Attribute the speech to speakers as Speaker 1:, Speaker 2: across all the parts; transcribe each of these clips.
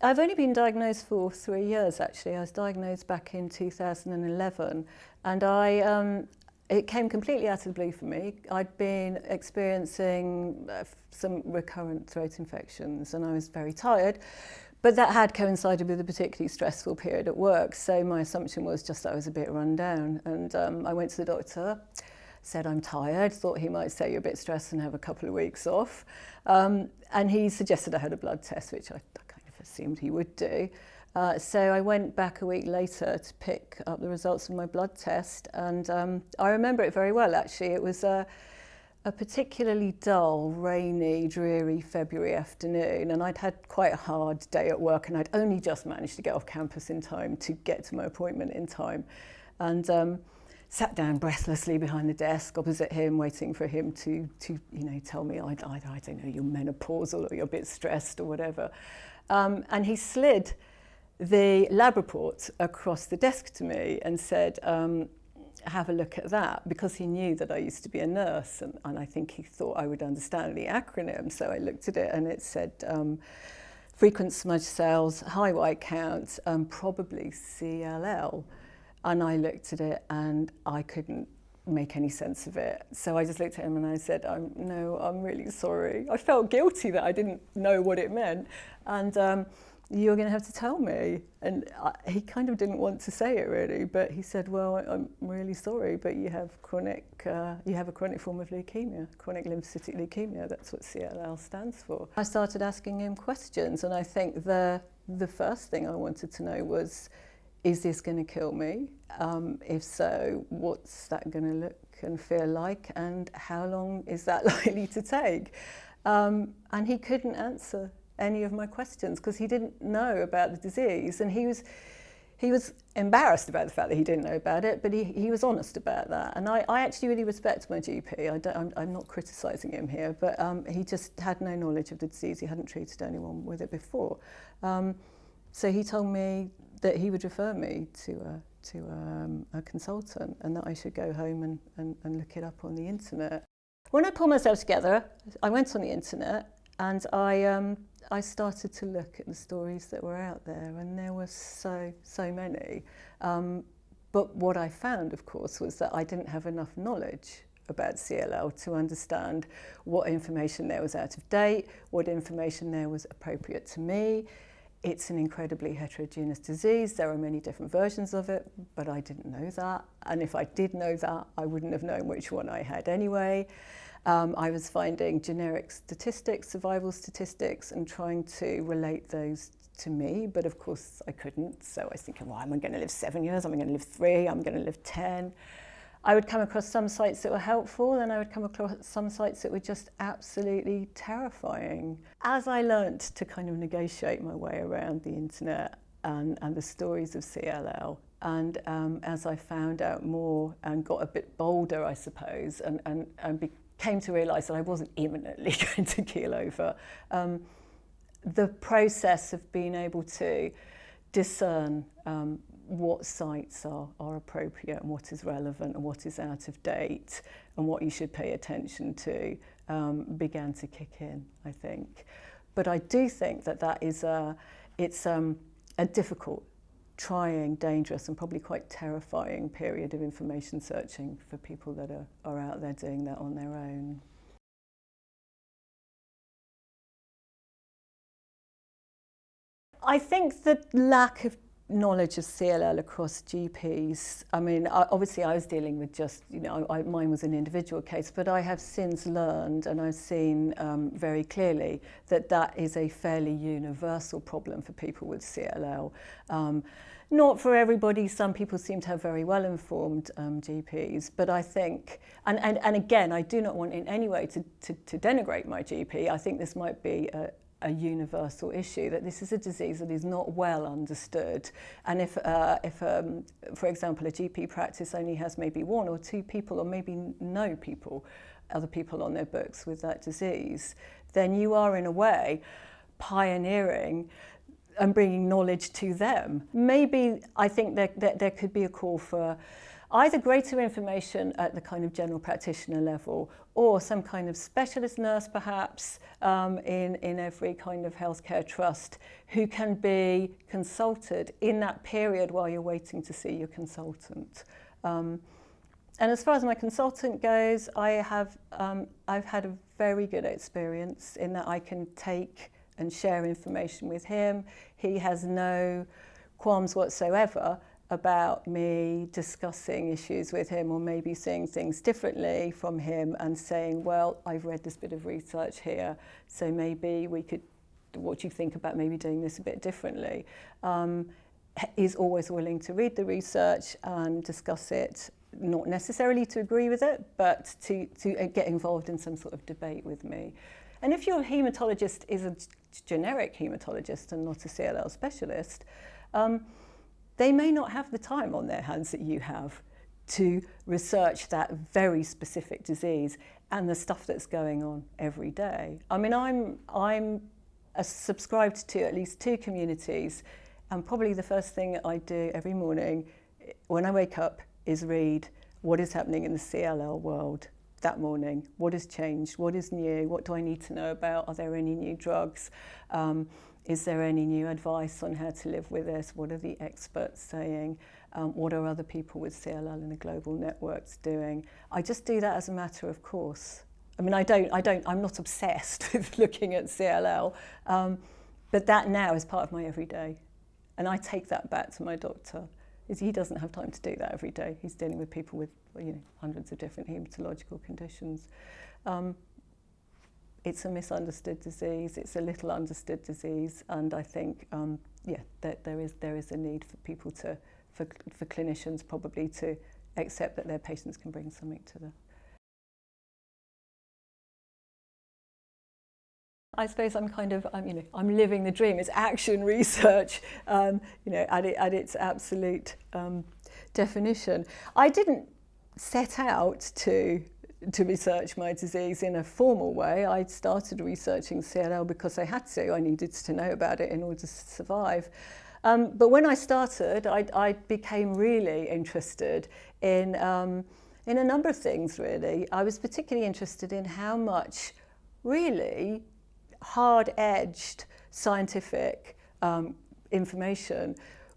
Speaker 1: I've only been diagnosed for 3 years, actually. I was diagnosed back in 2011, and it came completely out of the blue for me. I'd been experiencing some recurrent throat infections, and I was very tired, but that had coincided with a particularly stressful period at work, so my assumption was just that I was a bit run down. And I went to the doctor, said I'm tired, thought he might say you're a bit stressed and have a couple of weeks off. And he suggested I had a blood test, which I kind of assumed he would do. So I went back a week later to pick up the results of my blood test, and I remember it very well, actually. It was a particularly dull, rainy, dreary February afternoon, and I'd had quite a hard day at work, and I'd only just managed to get off campus in time to get to my appointment in time. And sat down breathlessly behind the desk opposite him, waiting for him to tell me, I don't know, you're menopausal or you're a bit stressed or whatever. And he slid the lab report across the desk to me and said, have a look at that, because he knew that I used to be a nurse, and I think he thought I would understand the acronym. So I looked at it and it said frequent smudge cells, high white count, probably CLL. And I looked at it and I couldn't make any sense of it. So I just looked at him and I said, no, I'm really sorry. I felt guilty that I didn't know what it meant. And you're going to have to tell me. And he kind of didn't want to say it really, but he said, well, I'm really sorry, but you have a chronic form of leukemia, chronic lymphocytic leukemia. That's what CLL stands for. I started asking him questions, and I think the first thing I wanted to know was, is this going to kill me? If so, what's that going to look and feel like, and how long is that likely to take? And he couldn't answer any of my questions because he didn't know about the disease, and he was embarrassed about the fact that he didn't know about it, but he was honest about that. And I actually really respect my GP. I'm not criticising him here, but he just had no knowledge of the disease. He hadn't treated anyone with it before. So he told me that he would refer me to a consultant, and that I should go home and look it up on the internet. When I pulled myself together, I went on the internet and I started to look at the stories that were out there, and there were so many. But what I found, of course, was that I didn't have enough knowledge about CLL to understand what information there was out of date, what information there was appropriate to me. It's an incredibly heterogeneous disease. There are many different versions of it, but I didn't know that. And if I did know that, I wouldn't have known which one I had anyway. I was finding generic statistics, survival statistics, and trying to relate those to me, but of course I couldn't. So I was thinking, well, am I going to live 7 years? Am I going to live 3? I'm going to live 10. I would come across some sites that were helpful, and I would come across some sites that were just absolutely terrifying. As I learnt to kind of negotiate my way around the internet and the stories of CLL, and as I found out more and got a bit bolder, I suppose, and came to realise that I wasn't imminently going to keel over, the process of being able to discern what sites are appropriate and what is relevant and what is out of date and what you should pay attention to began to kick in, I think. But I do think that is it's a difficult, trying, dangerous and probably quite terrifying period of information searching for people that are out there doing that on their own. I think the lack of knowledge of CLL across GPs, I mean, obviously I was dealing with just, mine was an individual case, but I have since learned, and I've seen very clearly that is a fairly universal problem for people with CLL. Not for everybody. Some people seem to have very well-informed GPs, but I think, and again, I do not want in any way to denigrate my GP. I think this might be a universal issue, that this is a disease that is not well understood. And if for example, a GP practice only has maybe 1 or 2 people, or maybe no people, other people on their books with that disease, then you are in a way pioneering and bringing knowledge to them. Maybe I think there could be a call for either greater information at the kind of general practitioner level or some kind of specialist nurse perhaps in every kind of healthcare trust who can be consulted in that period while you're waiting to see your consultant. And as far as my consultant goes, I've had a very good experience in that I can take and share information with him. He has no qualms whatsoever about me discussing issues with him or maybe seeing things differently from him and saying, well, I've read this bit of research here, so maybe we could, what do you think about maybe doing this a bit differently? He's always willing to read the research and discuss it, not necessarily to agree with it, but to get involved in some sort of debate with me. And if your haematologist is a generic haematologist and not a CLL specialist, they may not have the time on their hands that you have to research that very specific disease and the stuff that's going on every day. I mean, I'm subscribed to at least 2 communities, and probably the first thing I do every morning when I wake up is read what is happening in the CLL world that morning. What has changed? What is new? What do I need to know about? Are there any new drugs? Is there any new advice on how to live with this? What are the experts saying? What are other people with CLL in the global networks doing? I just do that as a matter of course. I mean, I'm not obsessed with looking at CLL, but that now is part of my everyday. And I take that back to my doctor. He doesn't have time to do that every day. He's dealing with people with hundreds of different hematological conditions. It's a misunderstood disease. It's a little understood disease, and I think, that there is a need for people for clinicians probably to accept that their patients can bring something to them. I suppose I'm living the dream. It's action research, at its absolute definition. I didn't set out to research my disease in a formal way. I started researching CLL because I had to. I needed to know about it in order to survive. But when I started, I became really interested in a number of things, really. I was particularly interested in how much really hard-edged scientific information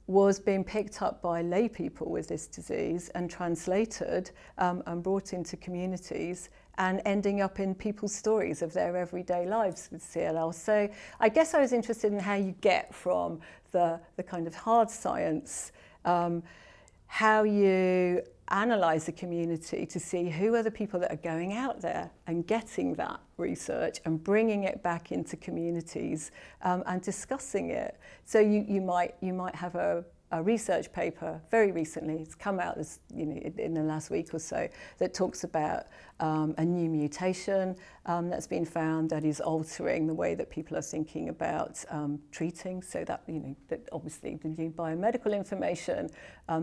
Speaker 1: was being picked up by lay people with this disease and translated and brought into communities and ending up in people's stories of their everyday lives with CLL. So I guess I was interested in how you get from the kind of hard science, how you analyse the community to see who are the people that are going out there and getting that research and bringing it back into communities and discussing it. So you might have a research paper very recently, it's come out this, in the last week or so, that talks about a new mutation that's been found that is altering the way that people are thinking about treating. So that, that obviously the new biomedical information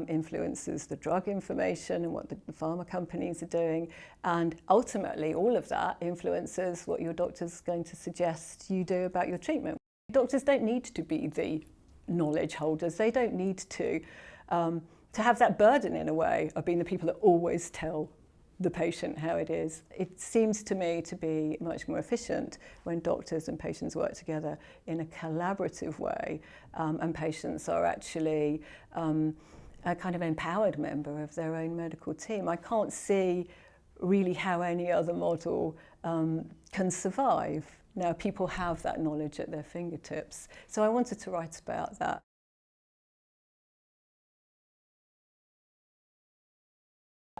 Speaker 1: influences the drug information and what the pharma companies are doing. And ultimately, all of that influences what your doctor's going to suggest you do about your treatment. Doctors don't need to be the knowledge holders. They don't need to have that burden in a way of being the people that always tell the patient how it is. It seems to me to be much more efficient when doctors and patients work together in a collaborative way, and patients are actually a kind of empowered member of their own medical team. I can't see really how any other model can survive. Now, people have that knowledge at their fingertips. So I wanted to write about that.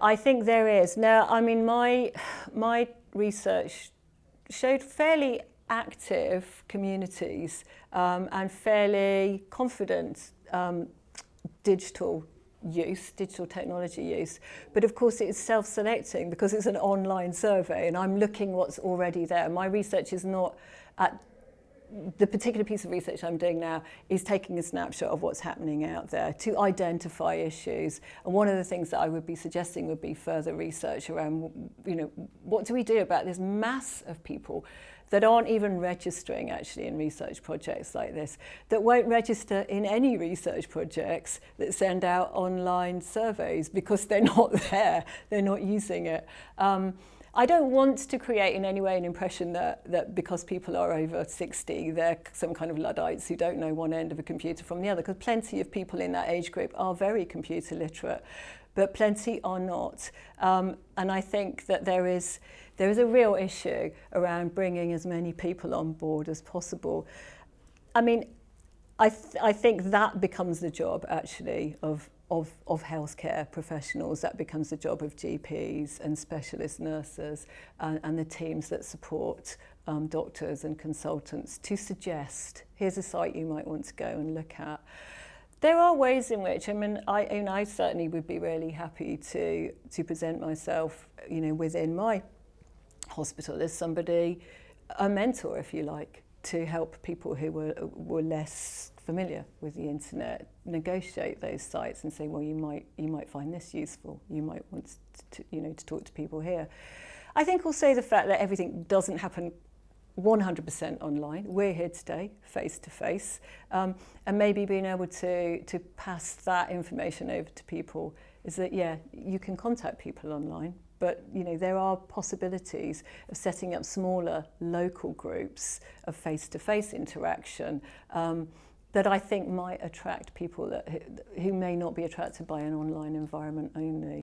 Speaker 1: I think there is. Now, I mean, my research showed fairly active communities and fairly confident digital technology use, but of course it's self-selecting because it's an online survey and I'm looking what's already there. My research is not at the particular piece of research I'm doing now is taking a snapshot of what's happening out there to identify issues. And one of the things that I would be suggesting would be further research around, what do we do about this mass of people that aren't even registering actually in research projects like this, that won't register in any research projects that send out online surveys because they're not there, they're not using it. I don't want to create in any way an impression that because people are over 60, they're some kind of Luddites who don't know one end of a computer from the other, because plenty of people in that age group are very computer literate, but plenty are not. And I think that there is a real issue around bringing as many people on board as possible. I mean, I think that becomes the job actually of healthcare professionals. That becomes the job of GPs and specialist nurses and the teams that support doctors and consultants to suggest, here's a site you might want to go and look at. There are ways in which, I certainly would be really happy to present myself, within my hospital as somebody, a mentor, if you like, to help people who were less familiar with the internet negotiate those sites and say, well, you might find this useful. You might want to talk to people here. I think also the fact that everything doesn't happen 100% online. We're here today, face to face, and maybe being able to pass that information over to people is that, yeah, you can contact people online, but there are possibilities of setting up smaller local groups of face-to-face interaction that I think might attract people who may not be attracted by an online environment only.